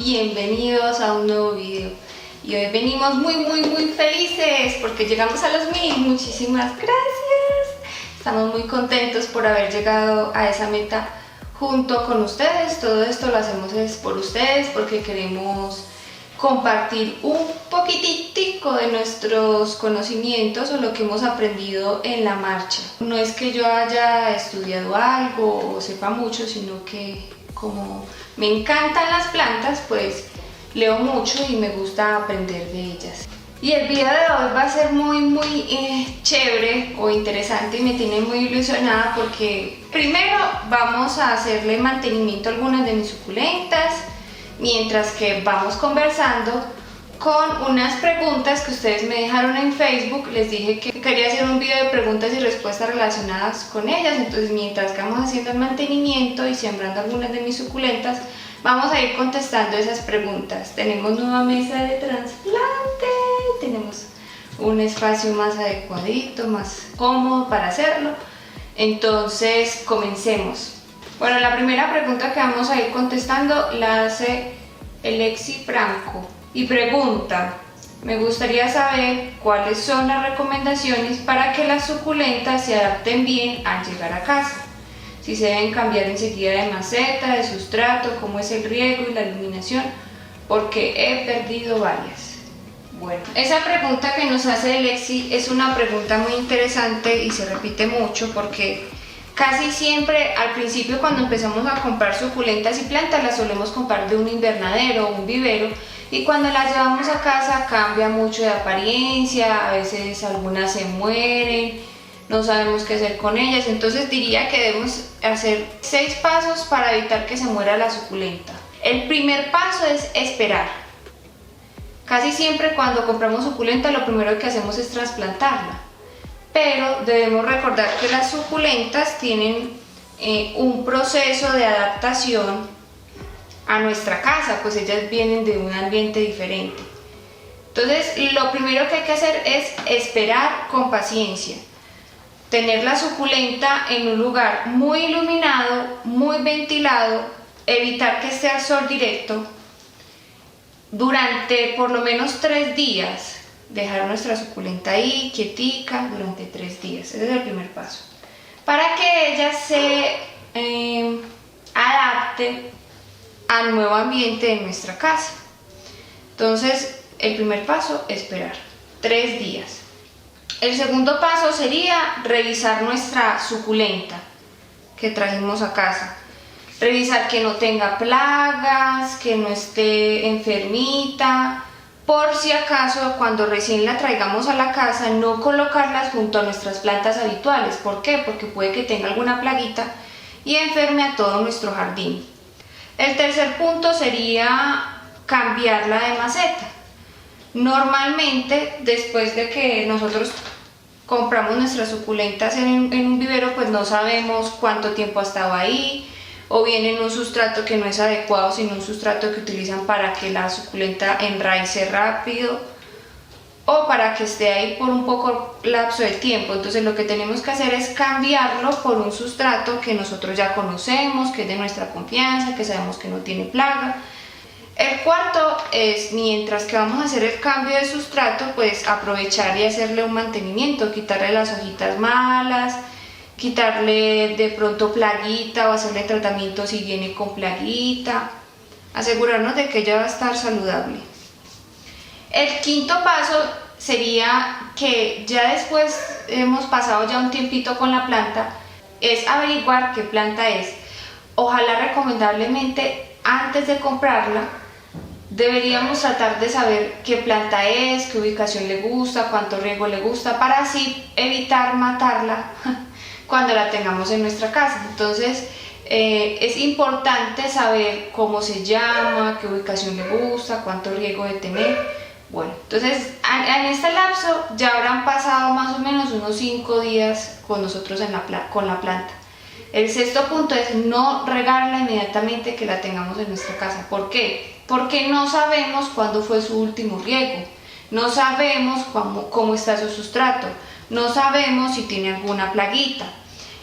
bienvenidos a un nuevo video. Y hoy venimos muy felices porque llegamos a los 1000. Muchísimas gracias. Estamos muy contentos por haber llegado a esa meta junto con ustedes. Todo esto lo hacemos es por ustedes porque queremos compartir un poquitico de nuestros conocimientos o lo que hemos aprendido en la marcha. No es que yo haya estudiado algo o sepa mucho, sino que como me encantan las plantas, pues leo mucho y me gusta aprender de ellas. Y el video de hoy va a ser muy chévere o interesante y me tiene muy ilusionada porque primero vamos a hacerle mantenimiento a algunas de mis suculentas, mientras que vamos conversando con unas preguntas que ustedes me dejaron en Facebook. Les dije que quería hacer un video de preguntas y respuestas relacionadas con ellas, entonces mientras que vamos haciendo el mantenimiento y sembrando algunas de mis suculentas, vamos a ir contestando esas preguntas. Tenemos nueva mesa de trasplante, tenemos un espacio más adecuadito, más cómodo para hacerlo, entonces comencemos. Bueno, la primera pregunta que vamos a ir contestando la hace Alexi Franco y pregunta: me gustaría saber cuáles son las recomendaciones para que las suculentas se adapten bien al llegar a casa. Si se deben cambiar enseguida de maceta, de sustrato, cómo es el riego y la iluminación, porque he perdido varias. Bueno, esa pregunta que nos hace Alexi es una pregunta muy interesante y se repite mucho porque casi siempre al principio cuando empezamos a comprar suculentas y plantas las solemos comprar de un invernadero o un vivero, y cuando las llevamos a casa cambia mucho de apariencia, a veces algunas se mueren, no sabemos qué hacer con ellas. Entonces diría que debemos hacer 6 pasos para evitar que se muera la suculenta. El primer paso es esperar. Casi siempre cuando compramos suculenta lo primero que hacemos es trasplantarla, pero debemos recordar que las suculentas tienen un proceso de adaptación a nuestra casa, pues ellas vienen de un ambiente diferente. Entonces lo primero que hay que hacer es esperar con paciencia, tener la suculenta en un lugar muy iluminado, muy ventilado, evitar que esté al sol directo durante por lo menos 3 días. Dejar nuestra suculenta ahí quietica durante 3 días. Ese es el primer paso, para que ella se adapte al nuevo ambiente de nuestra casa. Entonces el primer paso, esperar 3 días. El segundo paso sería revisar nuestra suculenta que trajimos a casa. Revisar que no tenga plagas, que no esté enfermita. Por si acaso, cuando recién la traigamos a la casa, no colocarlas junto a nuestras plantas habituales. ¿Por qué? Porque puede que tenga alguna plaguita y enferme a todo nuestro jardín. El tercer punto sería cambiarla de maceta. Normalmente, después de que nosotros compramos nuestras suculentas en un vivero, pues no sabemos cuánto tiempo ha estado ahí, o bien en un sustrato que no es adecuado, sino un sustrato que utilizan para que la suculenta enraice rápido o para que esté ahí por un poco lapso de tiempo. Entonces lo que tenemos que hacer es cambiarlo por un sustrato que nosotros ya conocemos, que es de nuestra confianza, que sabemos que no tiene plaga. El cuarto es, mientras que vamos a hacer el cambio de sustrato, pues aprovechar y hacerle un mantenimiento, quitarle las hojitas malas, quitarle de pronto plaguita o hacerle tratamiento si viene con plaguita, asegurarnos de que ella va a estar saludable. El quinto paso sería que ya después hemos pasado ya un tiempito con la planta, es averiguar qué planta es. Ojalá recomendablemente antes de comprarla deberíamos tratar de saber qué planta es, qué ubicación le gusta, cuánto riego le gusta, para así evitar matarla cuando la tengamos en nuestra casa. Entonces es importante saber cómo se llama, qué ubicación le gusta, cuánto riego debe tener. Bueno, entonces en este lapso ya habrán pasado más o menos unos 5 días con nosotros con la planta. El sexto punto es no regarla inmediatamente que la tengamos en nuestra casa. ¿Por qué? Porque no sabemos cuándo fue su último riego, no sabemos cómo está su sustrato, no sabemos si tiene alguna plaguita.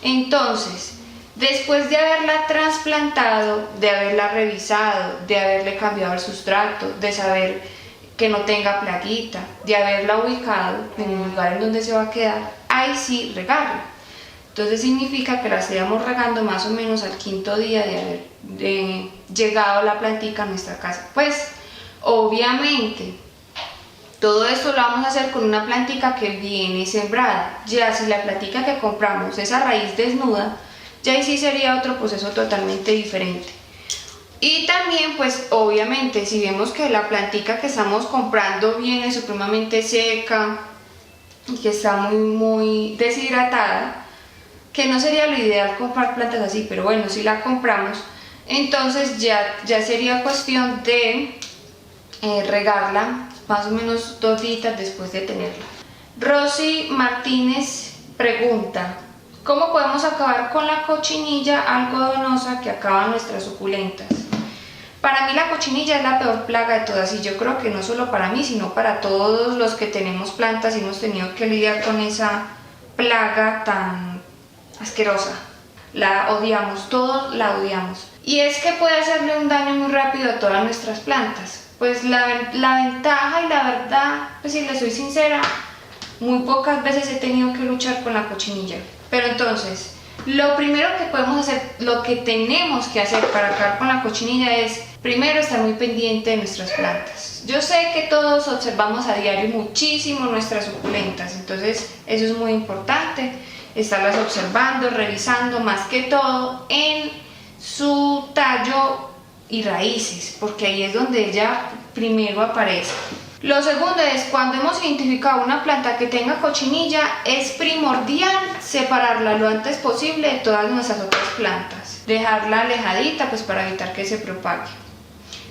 Entonces, Después de haberla trasplantado, de haberla revisado, de haberle cambiado el sustrato, de saber que no tenga plaguita, de haberla ubicado en el lugar en donde se va a quedar, ahí sí regarla. Entonces significa que la estaríamos regando más o menos al 5.º día de haber llegado la plantica a nuestra casa. Pues obviamente todo esto lo vamos a hacer con una plantica que viene sembrada. Ya si la plantica que compramos es a raíz desnuda, ya ahí sí sería otro proceso totalmente diferente. Y también pues obviamente si vemos que la plantica que estamos comprando viene supremamente seca y que está muy deshidratada, que no sería lo ideal comprar plantas así, pero bueno, si la compramos, entonces ya sería cuestión de regarla más o menos 2 días después de tenerla. Rosy Martínez pregunta: ¿cómo podemos acabar con la cochinilla algodonosa que acaba nuestras suculentas? Para mí la cochinilla es la peor plaga de todas, y yo creo que no solo para mí, sino para todos los que tenemos plantas y hemos tenido que lidiar con esa plaga tan asquerosa. La odiamos, todos la odiamos. Y es que puede hacerle un daño muy rápido a todas nuestras plantas. Pues la ventaja y la verdad, pues si les soy sincera, muy pocas veces he tenido que luchar con la cochinilla. Pero entonces, lo primero que podemos hacer, lo que tenemos que hacer para acabar con la cochinilla es, primero, estar muy pendiente de nuestras plantas. Yo sé que todos observamos a diario muchísimo nuestras suculentas, entonces eso es muy importante, estarlas observando, revisando, más que todo en su tallo y raíces, porque ahí es donde ella primero aparece. Lo segundo es, cuando hemos identificado una planta que tenga cochinilla, es primordial separarla lo antes posible de todas nuestras otras plantas, dejarla alejadita pues para evitar que se propague.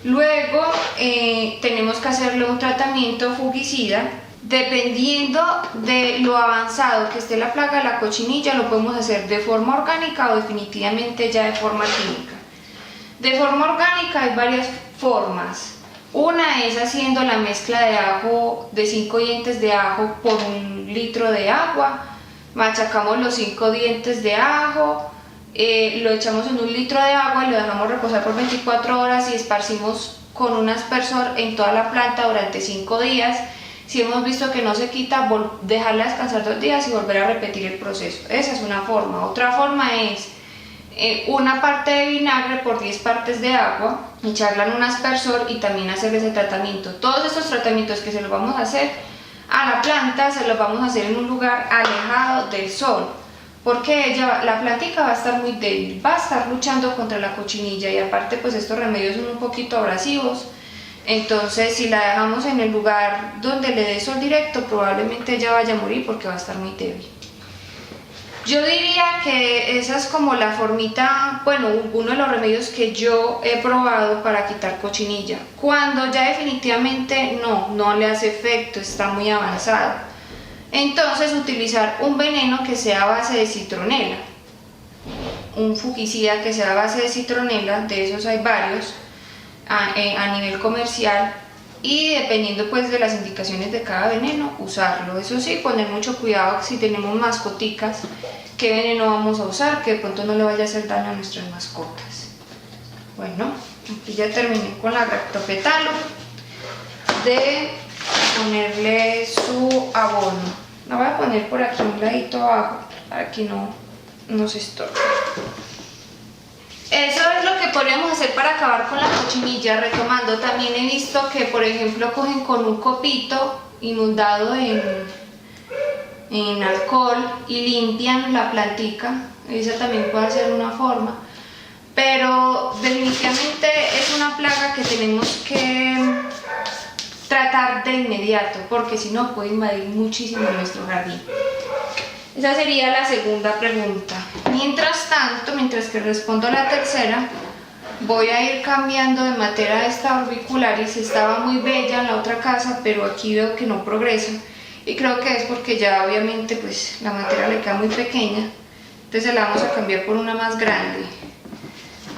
Luego tenemos que hacerle un tratamiento fungicida. Dependiendo de lo avanzado que esté la plaga de la cochinilla, lo podemos hacer de forma orgánica o definitivamente ya de forma química. De forma orgánica hay varias formas. Una es haciendo la mezcla de ajo, de 5 dientes de ajo por 1 litro de agua. Machacamos los 5 dientes de ajo, lo echamos en 1 litro de agua y lo dejamos reposar por 24 horas y esparcimos con un aspersor en toda la planta durante 5 días. Si hemos visto que no se quita, dejarla descansar 2 días y volver a repetir el proceso. Esa es una forma. Otra forma es una parte de vinagre por 10 partes de agua, echarla en un aspersor y también hacer ese tratamiento. Todos estos tratamientos que se los vamos a hacer a la planta, se los vamos a hacer en un lugar alejado del sol, porque la plantica va a estar muy débil, va a estar luchando contra la cochinilla, y aparte pues estos remedios son un poquito abrasivos. Entonces si la dejamos en el lugar donde le dé sol directo, probablemente ella vaya a morir porque va a estar muy débil. Yo diría que esa es como la formita, bueno, uno de los remedios que yo he probado para quitar cochinilla. Cuando ya definitivamente no le hace efecto, está muy avanzado. Entonces utilizar un veneno que sea a base de citronela, un fungicida que sea a base de citronela, de esos hay varios a nivel comercial, y dependiendo pues de las indicaciones de cada veneno, usarlo. Eso sí, poner mucho cuidado si tenemos mascoticas, qué veneno vamos a usar, que de pronto no le vaya a hacer daño a nuestras mascotas. Bueno, aquí ya terminé con la Rhactopetalo de ponerle su abono. La voy a poner por aquí un ladito abajo para que no se estorbe. Eso es lo que podríamos hacer para acabar con la cochinilla. Retomando, también he visto que por ejemplo cogen con un copito inundado en alcohol y limpian la plantica. Esa también puede ser una forma, pero definitivamente es una plaga que tenemos que tratar de inmediato, porque si no puede invadir muchísimo nuestro jardín. Esa sería la segunda pregunta. Mientras tanto, mientras que respondo a la tercera, voy a ir cambiando de matera esta orbicularis. Estaba muy bella en la otra casa, pero aquí veo que no progresa, y creo que es porque ya obviamente pues la matera le queda muy pequeña, entonces la vamos a cambiar por una más grande.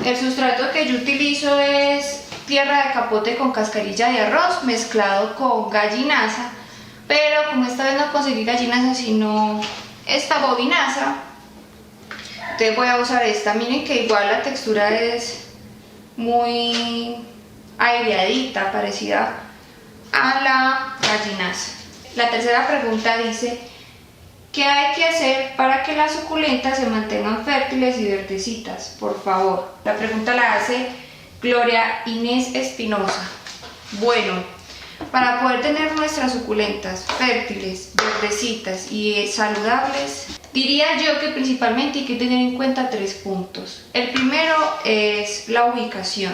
El sustrato que yo utilizo es tierra de capote con cascarilla de arroz mezclado con gallinaza, pero como esta vez no conseguí gallinaza sino esta bobinaza, Entonces voy a usar esta. Miren que igual la textura es muy aireadita, parecida a la gallinaza. La tercera pregunta dice: ¿qué hay que hacer para que las suculentas se mantengan fértiles y verdecitas? Por favor. La pregunta la hace Gloria Inés Espinosa. Bueno, para poder tener nuestras suculentas fértiles, verdecitas y saludables, diría yo que principalmente hay que tener en cuenta 3 puntos. El primero es la ubicación.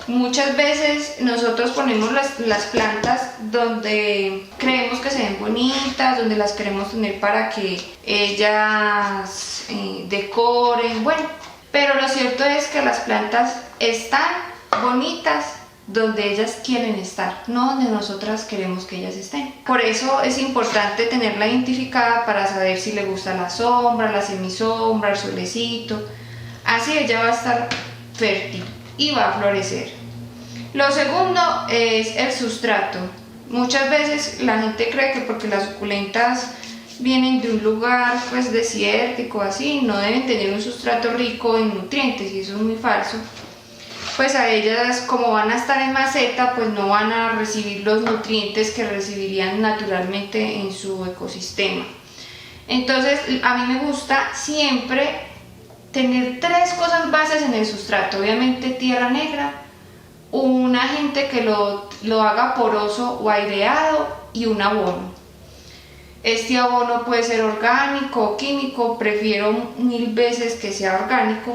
Muchas veces nosotros ponemos las plantas donde creemos que se ven bonitas, donde las queremos tener para que ellas decoren, bueno, pero lo cierto es que las plantas están bonitas donde ellas quieren estar, no donde nosotras queremos que ellas estén. Por eso es importante tenerla identificada para saber si le gusta la sombra, la semisombra, el solecito. Así ella va a estar fértil y va a florecer. Lo segundo es el sustrato. Muchas veces la gente cree que porque las suculentas vienen de un lugar pues desértico así, no deben tener un sustrato rico en nutrientes, y eso es muy falso. Pues a ellas, como van a estar en maceta, pues no van a recibir los nutrientes que recibirían naturalmente en su ecosistema. Entonces a mí me gusta siempre tener 3 cosas bases en el sustrato. Obviamente tierra negra, un agente que lo haga poroso o aireado y un abono. Este abono puede ser orgánico o químico, prefiero 1000 veces que sea orgánico.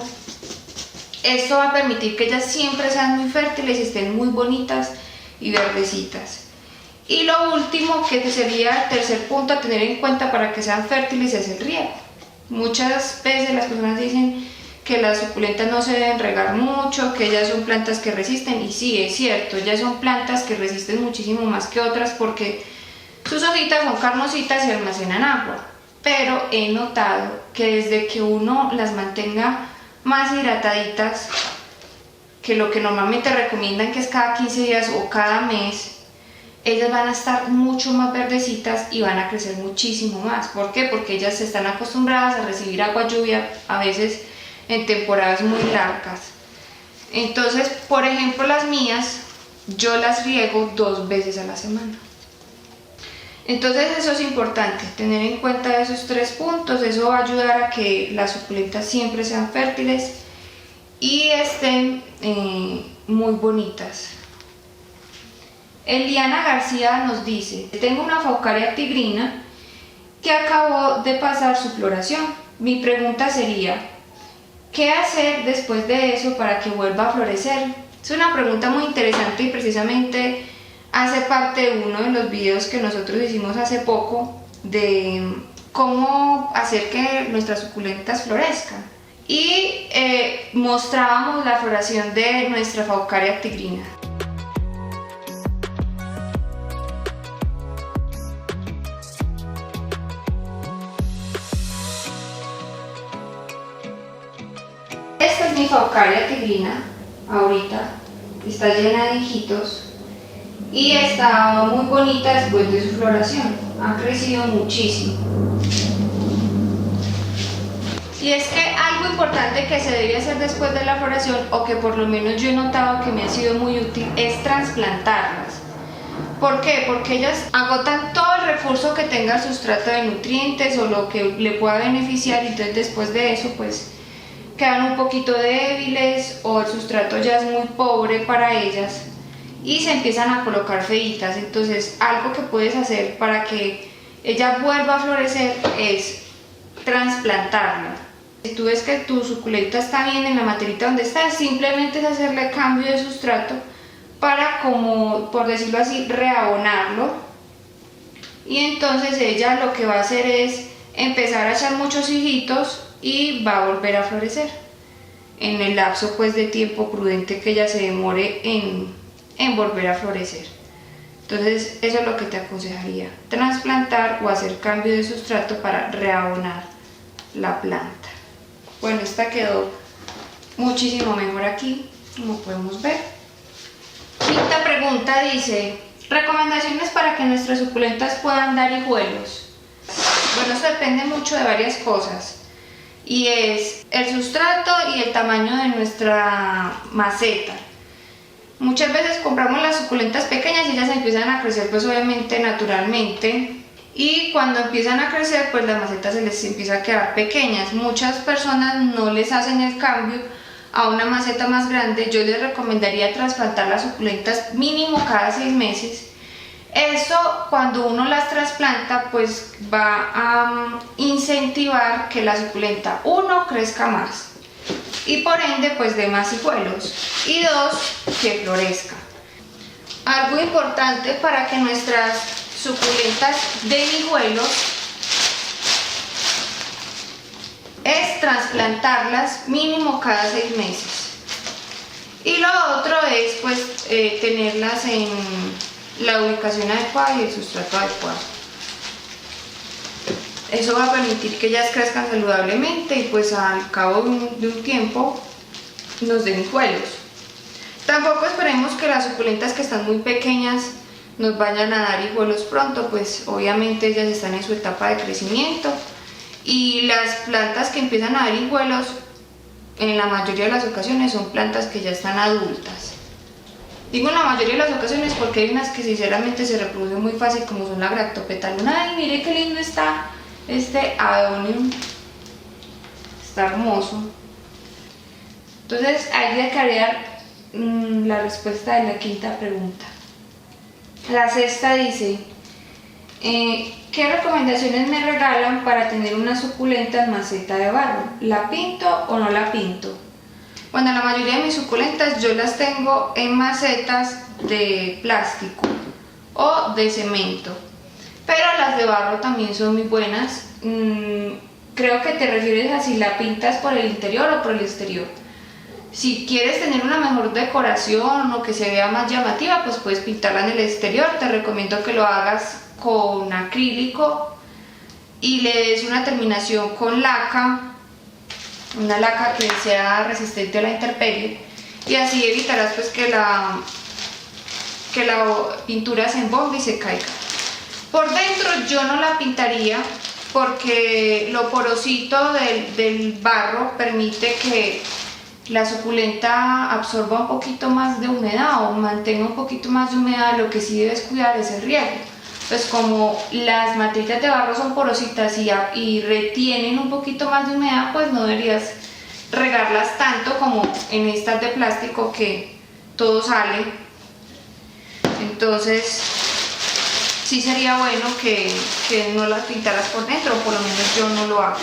Esto va a permitir que ellas siempre sean muy fértiles y estén muy bonitas y verdecitas. Y lo último, que sería el tercer punto a tener en cuenta para que sean fértiles, es el riego. Muchas veces las personas dicen que las suculentas no se deben regar mucho, que ellas son plantas que resisten, y sí, es cierto, ellas son plantas que resisten muchísimo más que otras porque sus hojitas son carnositas y almacenan agua. Pero he notado que desde que uno las mantenga más hidrataditas, que lo que normalmente recomiendan que es cada 15 días o cada mes, ellas van a estar mucho más verdecitas y van a crecer muchísimo más. ¿Por qué? Porque ellas están acostumbradas a recibir agua lluvia, a veces en temporadas muy largas. Entonces, por ejemplo, las mías, yo las riego 2 veces a la semana. Entonces eso es importante, tener en cuenta esos 3 puntos. Eso va a ayudar a que las suculentas siempre sean fértiles y estén muy bonitas. Eliana García nos dice: tengo una Faucaria tigrina que acabó de pasar su floración. Mi pregunta sería: ¿qué hacer después de eso para que vuelva a florecer? Es una pregunta muy interesante y precisamente hace parte de uno de los videos que nosotros hicimos hace poco de cómo hacer que nuestras suculentas florezcan. Y mostrábamos la floración de nuestra Faucaria tigrina. Esta es mi Faucaria tigrina, ahorita está llena de hijitos y está muy bonita después de su floración, ha crecido muchísimo. Y es que algo importante que se debe hacer después de la floración, o que por lo menos yo he notado que me ha sido muy útil, es trasplantarlas. ¿Por qué? Porque ellas agotan todo el recurso que tenga el sustrato de nutrientes o lo que le pueda beneficiar, y entonces después de eso pues quedan un poquito débiles o el sustrato ya es muy pobre para ellas y se empiezan a colocar feitas. Entonces algo que puedes hacer para que ella vuelva a florecer es trasplantarla. Si tú ves que tu suculenta está bien en la materita donde está, simplemente es hacerle cambio de sustrato para, como por decirlo así, reabonarlo, y entonces ella lo que va a hacer es empezar a echar muchos hijitos y va a volver a florecer en el lapso pues de tiempo prudente que ella se demore en volver a florecer. Entonces eso es lo que te aconsejaría: trasplantar o hacer cambio de sustrato para reabonar la planta. Bueno, esta quedó muchísimo mejor aquí, como podemos ver. Quinta pregunta dice: recomendaciones para que nuestras suculentas puedan dar hijuelos. Bueno, eso depende mucho de varias cosas. y es el sustrato y el tamaño de nuestra maceta. Muchas veces compramos las suculentas pequeñas y ellas empiezan a crecer pues obviamente naturalmente, y cuando empiezan a crecer pues las macetas se les empieza a quedar pequeñas. Muchas personas no les hacen el cambio a una maceta más grande. Yo les recomendaría trasplantar las suculentas mínimo cada 6 meses. Eso, cuando uno las trasplanta, pues va a incentivar que la suculenta, uno, crezca más y por ende pues dé más hijuelos, y dos, que florezca. Algo importante para que nuestras suculentas den hijuelos es trasplantarlas mínimo cada 6 meses. Y lo otro es pues tenerlas en la ubicación adecuada y el sustrato adecuado. Eso va a permitir que ellas crezcan saludablemente y pues al cabo de un tiempo nos den hijuelos. Tampoco esperemos que las suculentas que están muy pequeñas nos vayan a dar hijuelos pronto, pues obviamente ellas están en su etapa de crecimiento, y las plantas que empiezan a dar hijuelos en la mayoría de las ocasiones son plantas que ya están adultas. Digo en la mayoría de las ocasiones porque hay unas que sinceramente se reproducen muy fácil, como son la Graptopetaluna. Ay, mire qué lindo está este Aeonium, está hermoso. Entonces ahí le quedaría la respuesta de la quinta pregunta. La sexta dice, ¿qué recomendaciones me regalan para tener una suculenta en maceta de barro? ¿La pinto o no la pinto? Bueno, la mayoría de mis suculentas yo las tengo en macetas de plástico o de cemento, pero las de barro también son muy buenas. Creo que te refieres a si la pintas por el interior o por el exterior. Si quieres tener una mejor decoración o que se vea más llamativa, pues puedes pintarla en el exterior. Te recomiendo que lo hagas con acrílico y le des una terminación con laca, una laca que sea resistente a la intemperie, y así evitarás pues que la pintura se embombe y se caiga. Por dentro yo no la pintaría porque lo porosito del barro permite que la suculenta absorba un poquito más de humedad o mantenga un poquito más de humedad. Lo que sí debes cuidar es el riego. Pues como las matritas de barro son porositas y retienen un poquito más de humedad, pues no deberías regarlas tanto como en estas de plástico que todo sale. Entonces sí sería bueno que no las pintaras por dentro, o por lo menos yo no lo hago.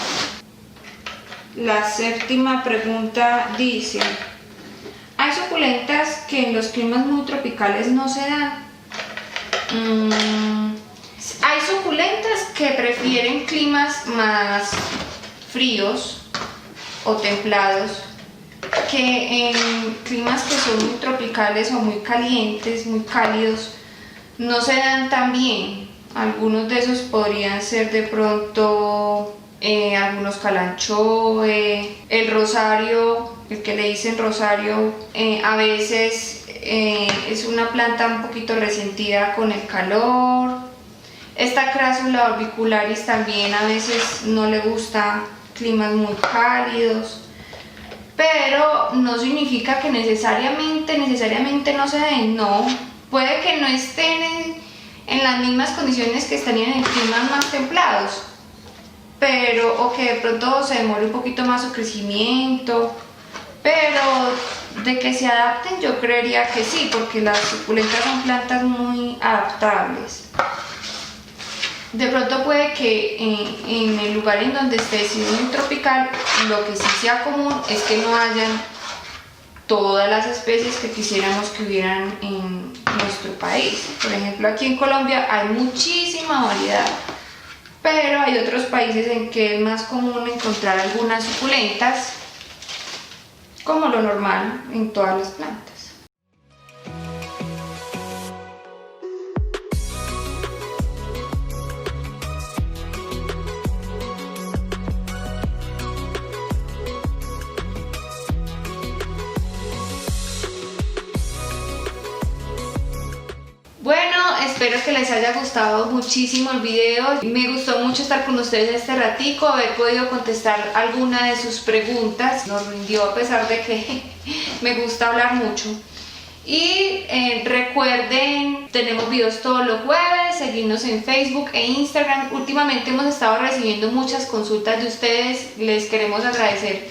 La séptima pregunta dice, ¿hay suculentas que en los climas muy tropicales no se dan? Hay suculentas que prefieren climas más fríos o templados, que en climas que son muy tropicales o muy calientes, muy cálidos, no se dan tan bien. Algunos de esos podrían ser de pronto algunos calanchoe, el rosario, el que le dicen rosario, a veces es una planta un poquito resentida con el calor. Esta Crassula orbicularis también a veces no le gusta climas muy cálidos, pero no significa que necesariamente no se den. No, puede que no estén en las mismas condiciones que estarían en climas más templados, pero o que de pronto se demore un poquito más su crecimiento, pero de que se adapten yo creería que sí, porque las suculentas son plantas muy adaptables. De pronto puede que en el lugar en donde esté, si es muy tropical, lo que sí sea común es que no hayan todas las especies que quisiéramos que hubieran en nuestro país. Por ejemplo, aquí en Colombia hay muchísima variedad, pero hay otros países en que es más común encontrar algunas suculentas, como lo normal en todas las plantas. Espero espero que les haya gustado muchísimo el video. Me gustó mucho estar con ustedes este ratico, haber podido contestar alguna de sus preguntas. Nos rindió a pesar de que me gusta hablar mucho. Y recuerden, tenemos videos todos los jueves, seguirnos en Facebook e Instagram. Últimamente hemos estado recibiendo muchas consultas de ustedes, les queremos agradecer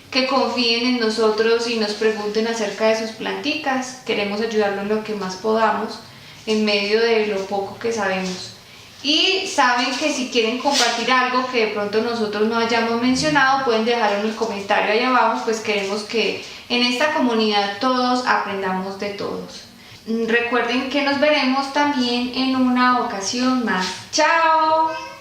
que confíen en nosotros y nos pregunten acerca de sus planticas. Queremos ayudarlos en lo que más podamos en medio de lo poco que sabemos. Y saben que si quieren compartir algo que de pronto nosotros no hayamos mencionado, pueden dejarlo en el comentario ahí abajo, pues queremos que en esta comunidad todos aprendamos de todos. Recuerden que nos veremos también en una ocasión más. ¡Chao!